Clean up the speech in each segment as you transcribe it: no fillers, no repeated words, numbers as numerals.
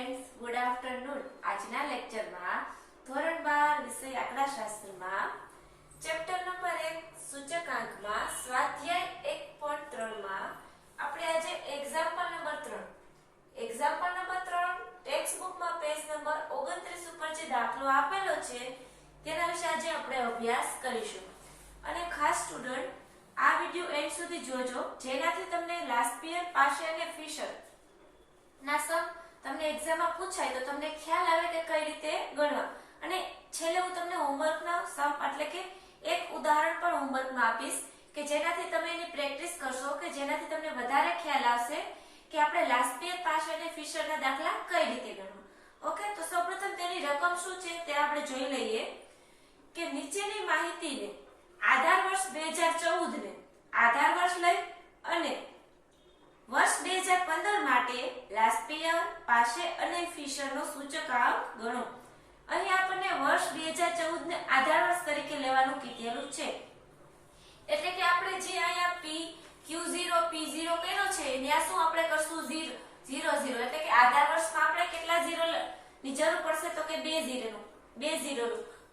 Friends good afternoon. આજના લેક્ચરમાં ધોરણ 12 વિષય આંકડાશાસ્ત્રમાં ચેપ્ટર નંબર 1 સૂચકાંકમાં સ્વાધ્યાય 1.3 માં આપણે આજે એક્ઝામ્પલ નંબર 3 ટેક્સ્ટ બુકમાં પેજ નંબર 29 ઉપર જે દાખલો આપેલો છે તેના વિશે આજે આપણે અભ્યાસ કરીશું। અને ખાસ સ્ટુડન્ટ આ વિડિયો એન્ડ સુધી જોજો જેનાથી તમને લાસ્ટ યર પાશે અને ફિશર ના સમ તમને એક્ઝામમાં પૂછાય તો તમને ખ્યાલ આવે કે કઈ રીતે ગણવા। અને છેલ્લે હું તમને હોમવર્કના સમ એટલે કે એક ઉદાહરણ પણ હોમવર્કમાં આપીશ કે જેનાથી તમે એની પ્રેક્ટિસ કરશો કે જેનાથી તમને વધારે ખ્યાલ આવશે કે આપણે લાસ્ટ યર પાસ અને ફિશરના દાખલા કઈ રીતે ગણવા। ઓકે, તો સૌપ્રથમ તેની રકમ શું છે તે આપણે જોઈ લઈએ કે નીચેની માહિતીને આધાર વર્ષ 2014 ને આધાર વર્ષ લઈ અને વર્ષ 2015 માટે લાસ્ટ યર પાસે અને ફિશરનો સૂચકાંક ગણો। અહીં આપણને વર્ષ 2014 ને આધાર વર્ષ તરીકે લેવાનું કીધેલું છે એટલે કે આપણે જે અહીંયા P Q0 P0 કર્યો છે ત્યાં શું આપણે કરશું 0 0 એટલે કે આધાર વર્ષમાં આપણે કેટલા 0 ની જરૂર પડશે તો કે 2 0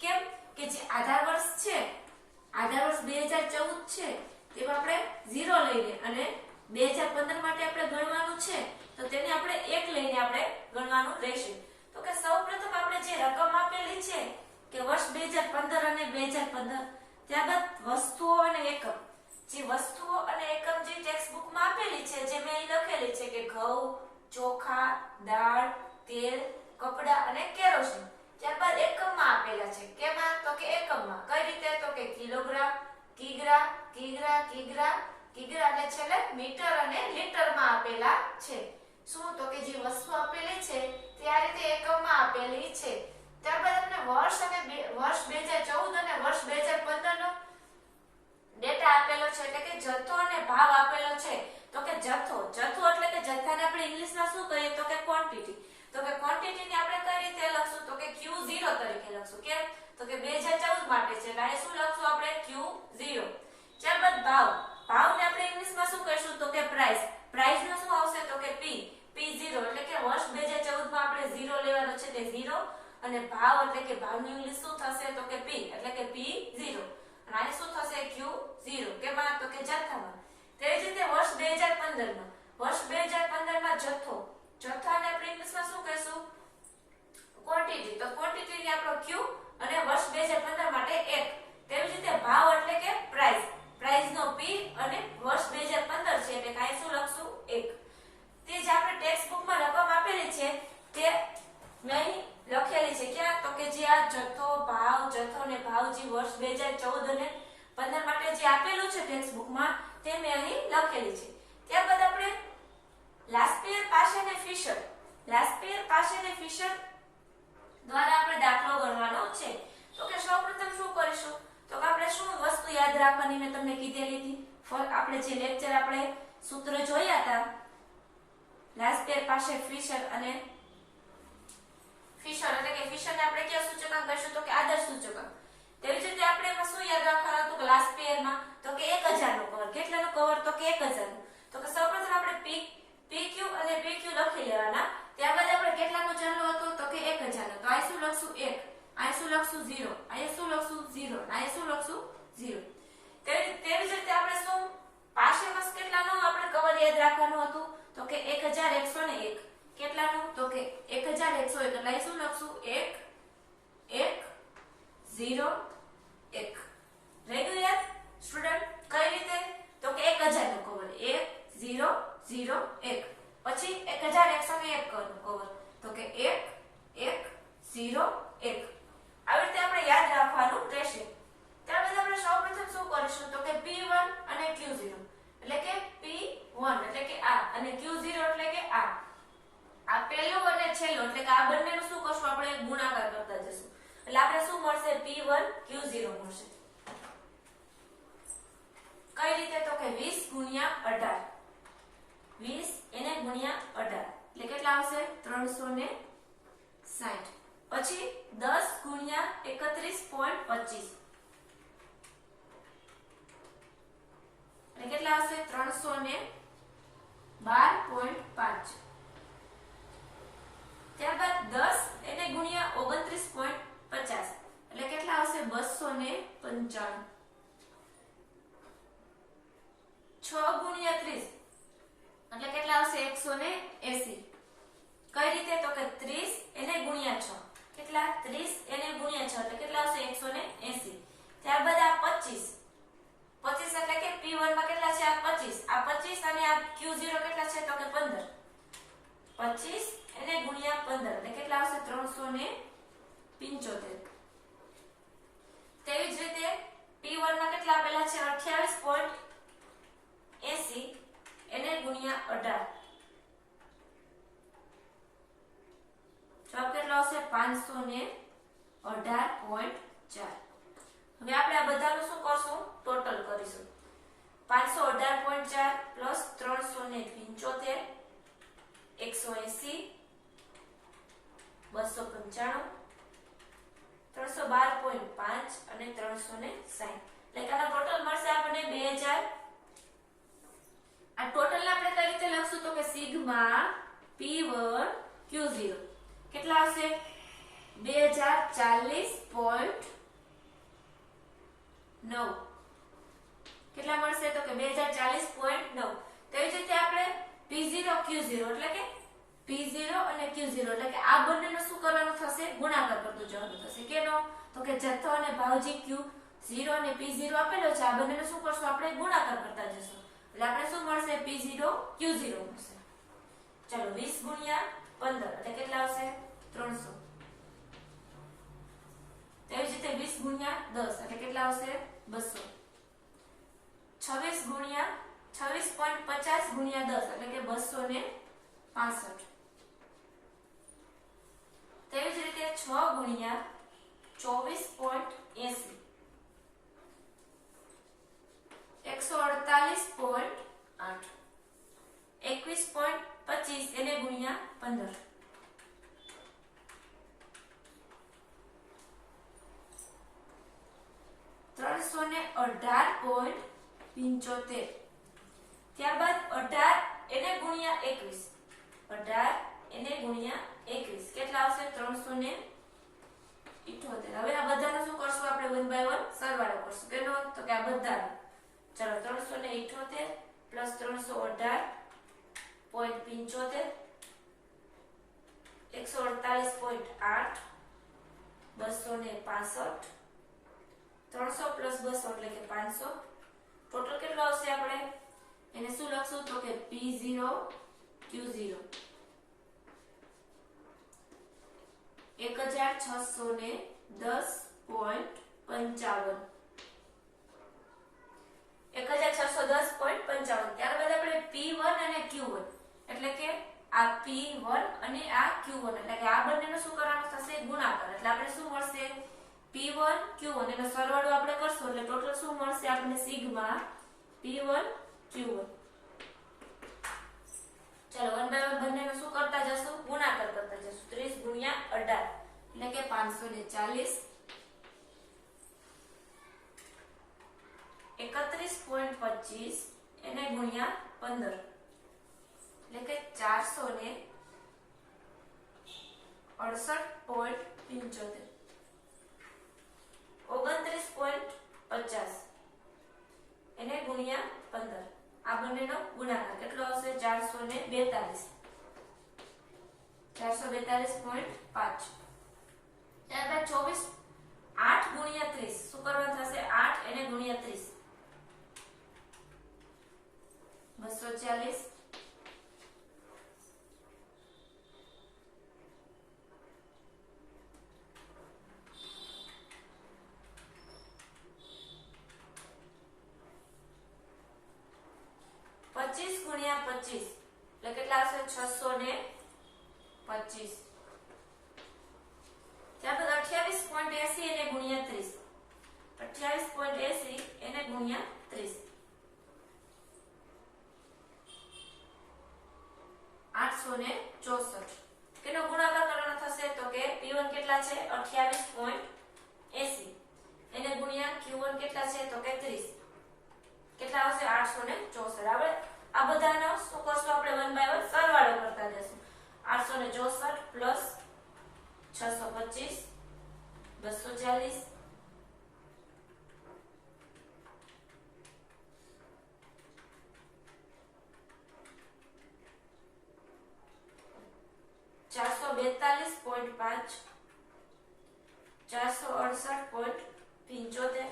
કેમ કે જે આધાર વર્ષ છે આધાર વર્ષ 2014 છે તેમાં આપણે 0 લઈને અને 2015 માટે આપણે ગણવાનું છે તો તેને આપણે 1 લઈને આપણે ગણવાનું રહેશે। તો કે સૌપ્રથમ આપણે જે રકમ આપેલી છે કે વર્ષ 2015 અને 2015 ત્યારબાદ વસ્તુઓ અને એકમ જે વસ્તુઓ અને એકમ જે ટેક્સ્ટ બુકમાં આપેલી છે જે મેં અહીં લખેલી છે કે ઘઉં, ચોખા, દાળ, તેલ, કપડા અને કેરોસીન। ત્યારબાદ એકમમાં આપેલા છે કેમાં તો કે એકમમાં કઈ રીતે તો કે કિલોગ્રામ, કિગ્રા, કિગ્રા, કિગ્રા, કિગ્રા એટલે છેલ્લે મીટર અને લીટરમાં આપેલા છે। શું તો કે જે વસ્તુ આપેલી છે તે આ રીતે એકમમાં આપેલી છે। ત્યારબાદ આપણે વર્ષ 2014 અને વર્ષ 2015 નો ડેટા આપેલો છે એટલે કે જથ્થો અને ભાવ આપેલો છે તો કે જથ્થો એટલે કે જથ્થાને આપણે ઇંગ્લિશમાં શું કહીએ તો કે ક્વોન્ટિટી। તો કે ક્વોન્ટિટીને આપણે કઈ રીતે લખશું તો કે Q0 તરીકે લખશું કેમ તો કે 2014 માટે છે એટલે અહીં શું લખશું આપણે Q0। ત્યારબાદ ભાવને આપણે ઇંગ્લિશમાં શું કહીશું તો કે પ્રાઇસ નો શું આવશે તો કે P0 એટલે કે વર્ષ 2014 માં આપણે 0 લેવાનો છે તે 0 અને ભાવ એટલે કે ભાવનું ઇંગ્લિશ શું થશે તો કે P એટલે કે P0 અને આ શું થશે Q0 કેમાં તો કે જથ્થામાં। તેવી જ રીતે વર્ષ 2015 માં જથ્થાને આપણે ઇંગ્લિશમાં શું કહીશું ક્વોન્ટિટી તો ક્વોન્ટિટી ને આપણો Q અને વર્ષ 2015 માટે 1। તેવી જ રીતે ભાવ એટલે કે પ્રાઇસ નો P અને વર્ષ 2015 છે એટલે કાઈ શું લખશું 1। તે જે આપણે ટેક્સ્ટ બુકમાં રકમ આપેલી છે તે મેં લખેલી છે ક્યાં તો કે જે આ જથ્થો અને ભાવ જે વર્ષ 2014 અને 15 માટે જે આપેલું છે ટેક્સ્ટ બુકમાં તે મેં અહીં લખેલી છે। ત્યારબાદ આપણે લાસ્ટ યર પાસ અને ફિશર દ્વારા આપણે દાખલો ગણવાનો છે। તો કે સૌપ્રથમ શું કરીશું તો કે આપણે શું વસ્તુ યાદ રાખવાની મેં તમને કીધેલી હતી આપણે જે લેક્ચર આપણે સૂત્ર જોયા હતા લાસ્ટ યર પાસે ફિશર એટલે કે ફિશરને આપણે કયા સૂચકાંક કહીશું તો કે આદર્શ સૂચકાંક। તેવી જ રીતે આપણે એમાં શું યાદ રાખવાનું હતું કે લાસ્ટ યરમાં તો કે 1000 નો કવર કેટલાનો કવર તો કે 1000 નો। તો કે સૌપ્રથમ આપણે PQ અને PQ લખી લેવાના ત્યારબાદ આપણે કેટલાનો ચાલુ હતો તો કે 1000 નો તો આ શું લખશું 1 આ શું લખશું 0 આ શું લખશું 0 આ શું લખશું 0। તેવી જ રીતે આપણે શું પાસેમાં કેટલાનો આપણે કવર યાદ રાખવાનું હતું તો કે 1101 કેટલાનું તો કે 1101 એટલે શું લખશું 1 1 0 1 રેગ્યુલર યાદ સ્ટુડન્ટ કઈ રીતે તો કે 1000 નો કવર 1 0 0 1 પછી 1101 કવર તો કે 1 1 0 1 આવી રીતે આપણે યાદ રાખવાનું રહેશે। ત્યારબાદ આપણે સૌપ્રથમ શું કરીશું તો કે P1 અને Q0 એટલે કે P1 એટલે કે આ અને Q0 એટલે કે આ પહેલું અને છેલ્લું એટલે કે આ બંનેનું શું કરશું આપણે ગુણાકાર કરતા જશું એટલે આપણે શું મળશે P1 Q0 મળશે। કઈ રીતે તો કે 20 ગુણ્યા 18 20 એને ગુણ્યા 18 એટલે કેટલા આવશે 360 પછી 10 ગુણ્યા 31.25 એટલે કેટલા આવશે 312.5। 180 કઈ રીતે તો કે 30 એને ગુણ્યા 6 કેટલા 30 એને ગુણ્યા 6 એટલે કેટલા આવશે 180 ત્યારબાદ આ 25 25 એટલે કે P1 માં કેટલા છે આ 25 અને આ Q0 કેટલા છે તો કે 15 25 એને ગુણ્યા 15 એટલે કેટલા આવશે 375 તેવી જ રીતે P1 માં કેટલા આપેલા છે 28.80 એને ગુણ્યા 18 જવાબ કેટલો આવશે 518.4 હવે આપણે આ બધાનું શું કરશું ટોટલ કરીશું 518.4 પ્લસ 375 180 295 312.5 અને 360 એટલે કે આનો ટોટલ મળશે આપણને 2000 આ ટોટલ ને આપણે કઈ રીતે લખશું તો કે સિગ્મા P1 Q0 કેટલા આવશે 2040.9 કેટલા મળશે તો કે 2040.9 તેવી જ રીતે આપણે P0 Q0 એટલે કે P0 અને Q0 એટલે કે આ બંનેનો શું કરવાનું થશે ગુણાકાર કરતું જવાનું થશે કેનો તો કે જથ્થો અને ભાવજી Q0 અને P0 આપેલો છે આ બંનેનો શું કરશું આપણે ગુણાકાર કરતા જશું એટલે આપણે શું મળશે P0 Q0 મળશે ચલો 20 ગુણ્યા 15 એટલે કેટલા આવશે 300 તેવી જ રીતે 20 ગુણ્યા 10 એટલે કેટલા આવશે 200 26 ગુણ્યા 26.50 ગુણ્યા 10 એટલે કે 265 તેવી જ રીતે 6 ગુણ્યા 24.80 148.8 21.25 એને ગુણ્યા 15 318.75 ત્યારબાદ 18 એને ગુણ્યા 21 18 એને ગુણ્યા 21 કેટલા આવશે 378 હવે આ બધાનો શું કરશું આપણે 1 બાય 1 સરવાળો કરશું કેનો તો કે આ બધાનો ચલો 378 પ્લસ 318.75 148.8 265 300 પ્લસ 200 એટલે કે 500 ટોટલ કેટલો આવશે આપણે એને શું લખશું તો કે P0 Q0 1610.55 1610.55 ત્યારબાદ આપણે P1 અને Q1 એટલે કે આ P1 અને આ Q1 એટલે કે આ બંનેનો શું કરવાનો થશે ગુણાકાર એટલે આપણે શું મળશે P1 Q1 એનો સરવાળો આપણે કરશું એટલે ટોટલ શું મળશે આપણને સિગ્મા P1 Q1 ચલો 1 બાય 1 બંનેનો શું કરતા જશું ગુણાકાર કરતા જશું 30 ગુણ્યા 18 એટલે કે 540 31.25 એને ગુણ્યા 15 એટલે કે 468.75 29.50 એને ગુણ્યા 15 આ બંનેનો ગુણાકાર કેટલો આવશે 442 442.5 ત્યારબાદ 24 8 ગુણ્યા 30 શું કરવાનું થશે 8 એને ગુણ્યા 30 240 25 ગુણ્યા 25 એટલે કેટલા આવશે 625 ત્યારબાદ 28.80 એને ગુણ્યા 30 28.80 એને ગુણ્યા 30 864 કેનો ગુણાકાર કરવાનો થશે તો કે P1 કેટલા છે 28.80 એને ગુણ્યા Q1 કેટલા છે તો કે 30 કેટલા આવશે 864 હવે આ બધાનો શું કરશું આપણે 1 બાય 1 સરવાળો કરતા જશું 864 પ્લસ 625 240 864 342.5, 468.75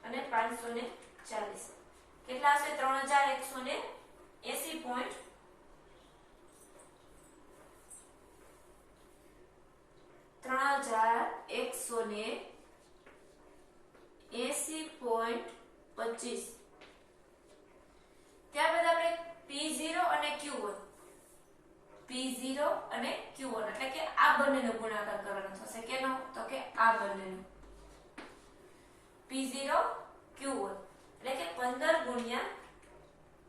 અને 540. કેટલા આવશે? 3180 પોઈન્ટ 3180.25. ત્યારબાદ આપણે P0 અને Q1 એટલે કે આ બંનેનો ગુણાકાર કરવાનો થશે. કેનો? તો કે આ બંનેનો P0 Q1 એટલે કે 15 ગુણ્યા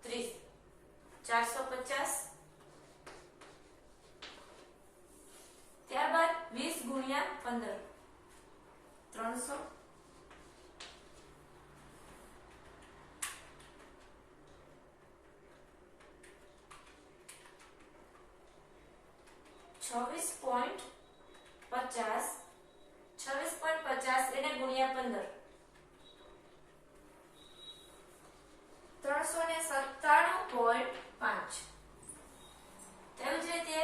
30 450. ત્યારબાદ 20 ગુણ્યા 15 300. $26.50 એને ગુણ્યા 15 397.5. તેવી જ રીતે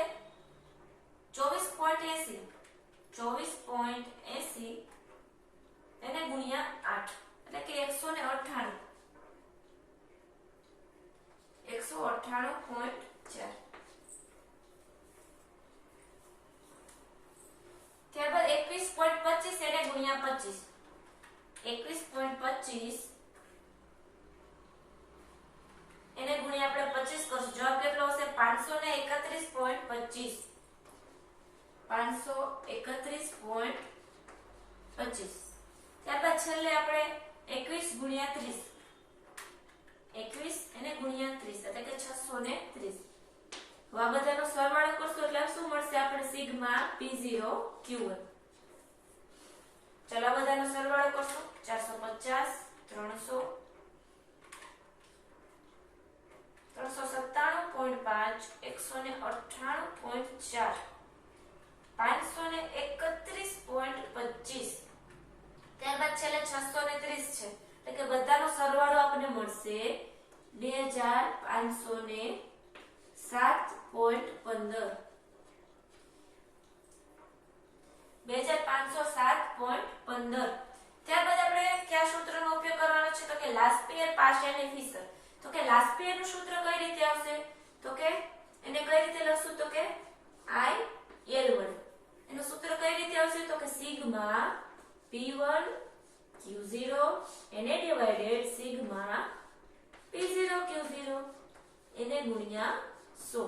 24.80 એને ગુણ્યા 8 એટલે કે 198. 198.4. ત્યારબાદ 21.25 એને ગુણ્યા 25 21.25 એને ગુણ્યા આપણે 25 કરશું. જવાબ કેટલો હશે? 531.25 531.25. ત્યારબાદ છેલ્લે આપણે 21 ગુણ્યા 30 21 એને ગુણ્યા 30 એટલે કે 630. આ બધાનો સરવાળો કરશો એટલે શું મળશે? આપણે સિગ્મા P0 Q1. ચાલો આ બધાનો સરવાળો કરશો. 450 300 397.5 198.4 531.25. ત્યારબાદ છેલ્લે 630 છે એટલે કે બધાનો સરવાળો આપણને મળશે 2507.15 2507.15. ત્યારબાદ આપણે કયા સૂત્રનો ઉપયોગ કરવાનો છે? તો કે લાસ્પિયર, પાશે અને ફિશર. તો કે લાસ્પિયર નું સૂત્ર કઈ રીતે આવશે? તો કે એને કઈ રીતે લખશું? તો કે I L વડે. એનું સૂત્ર કઈ રીતે આવશે? તો કે સિગ્મા P1 Q0 એને ડિવાઇડેડ સિગ્મા P0 Q0 એને ગુણ્યા 100.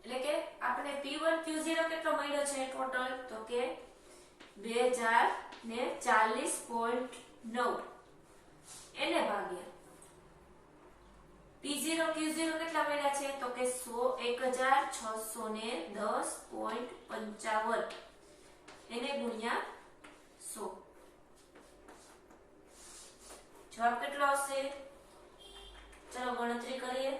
એટલે કે આપણે P1 Q0 કેટલો મળ્યો છે ટોટલ? તો કે 2040.9 એને ભાગ્યા P0 Q0 કેટલા મળ્યા છે? તો કે 1610.55 એને ગુણ્યા 100. જવાબ કેટલો આવશે? ચલો ગણતરી કરીએ.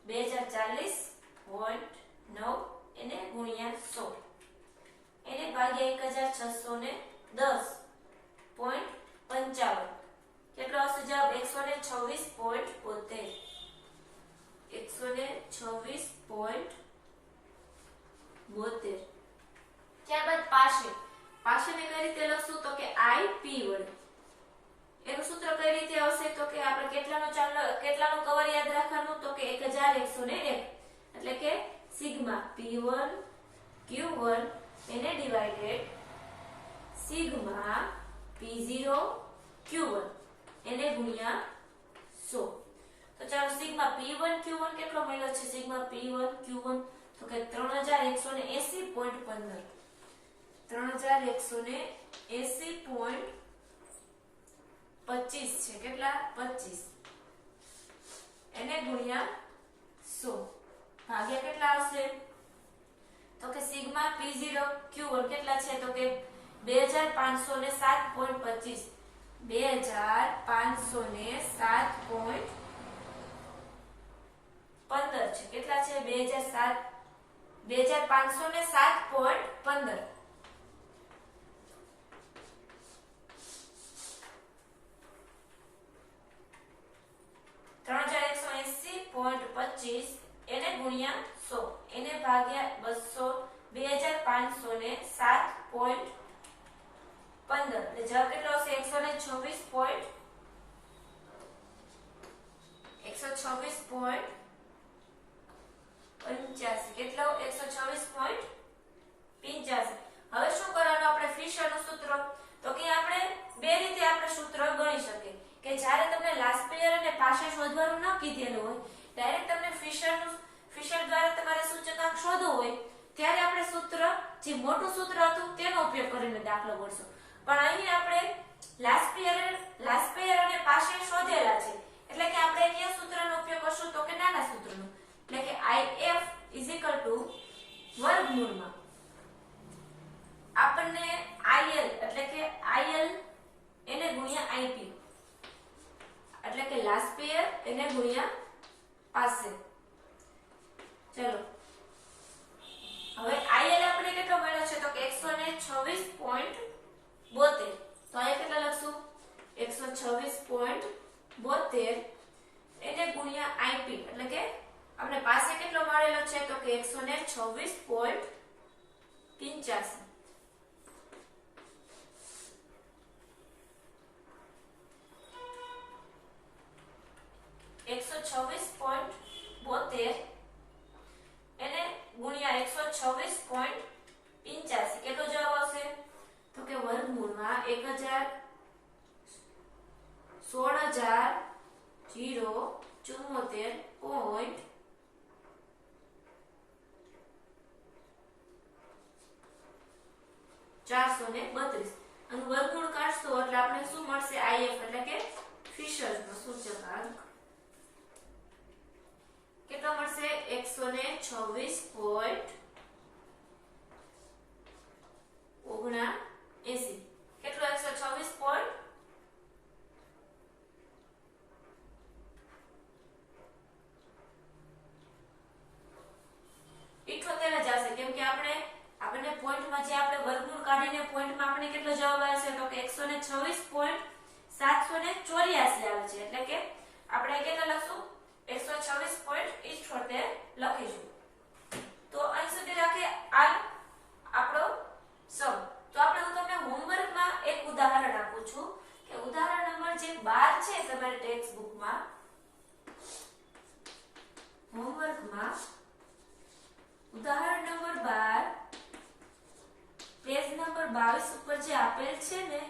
2040.9 એને ગુણ્યા 100 એને ભાગ્યા 1610.55. કેટલો આવશે જવાબ? 126.72. 126.72. ત્યારબાદ પાશેને કઈ રીતે લખશું? તો કે IP વડે. એનું સૂત્ર કઈ રીતે આવશે? તો કે આપણે કેટલાનો કવર યાદ રાખવાનું? તો કે 1101 એટલે કે સિગ્મા P1 Q1 એને ડિવાઇડેડ સિગ્મા P0 Q1 એને ગુણ્યા 100. તો ચાલો સિગ્મા P1 Q1 કેટલો મળ્યો છે? સિગ્મા P1 Q1 તો કે 3180.15 3180.25 છે. કેટલા? 25 એને ગુણ્યા 100 ભાગ્યા કેટલા આવશે? તો કે સિગ્મા P0 Q1 કેટલા છે? તો કે 2507.25 2507.15 છે. કેટલા છે? 2507.15. $3180.25 એને ગુણ્યા 100 એને ભાગ્યા 200 2500 ને 7.15 એટલે જવાબ કેટલો આવશે 126.85 કેટલો 126.85 હવે શું કરવાનું આપણે ફિશરનું સૂત્ર તો કે આપણે બે રીતે આપણે સૂત્ર ગણી શકીએ કે જ્યારે તમને લાસ્ટ પેયર અને પાછળ શોધવાનું ન કીધેલું હોય ડાયરેક્ટ તમને ફિશર દ્વારા તમારે સૂચકાંક શોધવો હોય ત્યારે આપણે સૂત્ર જે મોટું સૂત્ર હતું તેનો ઉપયોગ કરીને દાખલો ગણશું પણ અહીં આપણે લાસ્ટ પેયર અને પાછળ શોધેલા છે એટલે કે આપણે કયા સૂત્રનો ઉપયોગ કરશું તો કે નાના સૂત્રનો એટલે કે IF વર્ગમૂળમાં આપણને IL એટલે કે IL એને ગુણ્યા IP એટલે કે લાસ્ટ પેયર એને ગુણ્યા પાસે ચલો હવે IL આપણે કેટલો મળ્યો છે તો કે 126.72 તો અહીંયા કેટલા લખશું 126.72 એને ગુણ્યા IP એટલે કે આપણે પાસે કેટલો મળેલો છે તો કે 126.85 126.72 એને ગુણ્યા 126.85 કેટલો જવાબ આવશે તો કે વર્ગમૂળમાં 16074.432 અને વર્ગમૂળ કાઢશો એટલે આપણે શું મળશે IF એટલે કે ફિશરનો સૂચકાંક કેટલો મળશે 126.79 કેટલો 126. 78 જ આવશે કેમ કે આપણને પોઈન્ટમાં જે આપણે વર્ગમૂળ કાઢીને પોઈન્ટમાં આપણે કેટલો જવાબ આવે છે તો કે 126.784 આવે છે એટલે કે આપણે કેટલા લખશું 126.78 લખીશું તો અહીં સુધી રાખીએ આ આપણો સમ તો હું તમને હોમવર્કમાં એક ઉદાહરણ આપું છું કે ઉદાહરણ નંબર જે 12 છે તમારી ટેક્સ્ટ બુકમાં હોમવર્કમાં ઉદાહરણ નંબર 12 પેજ નંબર 22 ઉપર જે આપેલ છે ને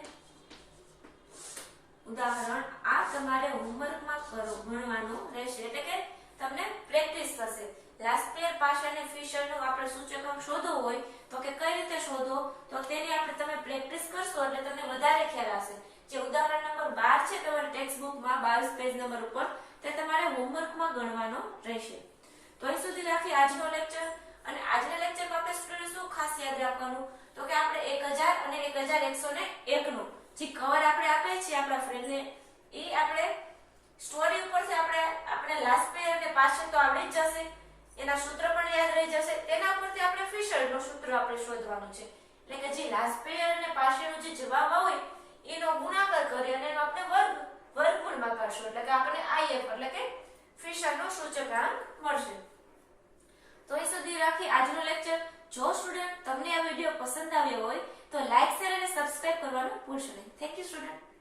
ઉદાહરણ આ તમારે હોમવર્કમાં ભણવાનું રહેશે એટલે કે તમને પ્રેક્ટિસ થશે લાસ્ટ પેયર પાછળની ફિશરનો આપણે સૂચકાંક શોધવો હોય તો કે કઈ રીતે શોધો તો તેની આપણે તમે પ્રેક્ટિસ કરશો એટલે તમને વધારે ખ્યાલ આવશે જે ઉદાહરણ નંબર 12 છે તમારી ટેક્સ્ટ બુકમાં 22 પેજ નંબર ઉપર તે તમારે હોમવર્કમાં ગણવાનો રહેશે તો અહીં સુધી રાખી આજનો લેક્ચર અને આજના લેક્ચરમાં આપણે સ્ટુડન્ટ શું ખાસ યાદ રાખવાનું તો કે આપણે 1000 અને 1101 નો જે કવર આપણે આપે છે આપણા ફ્રેન્ડને એ આપણે સ્ટોરી ઉપરથી આપણે લાસ્ટ પેયર અને પાછળ તો આવડી જ જશે એના સૂત્ર પણ યાદ રહી જશે તેના ઉપરથી આપણે ફિશરનો સૂત્ર આપણે શોધવાનું છે એટલે કે જે લાસ્ટ પેયર અને પાછળનો જે જવાબ હોય એનો ગુણાકાર કરી અને એનો આપણે વર્ગમૂળમાં કરશું એટલે કે આપણે IF એટલે કે ફિશરનો સૂચકાંક મળશે તો અહીં સુધી રાખી આજનો લેક્ચર જો સ્ટુડન્ટ તમને આ વિડિયો પસંદ આવ્યો હોય તો લાઈક શેર અને સબસ્ક્રાઇબ કરવાનું ભૂલશો નહીં થેન્ક યુ સ્ટુડન્ટ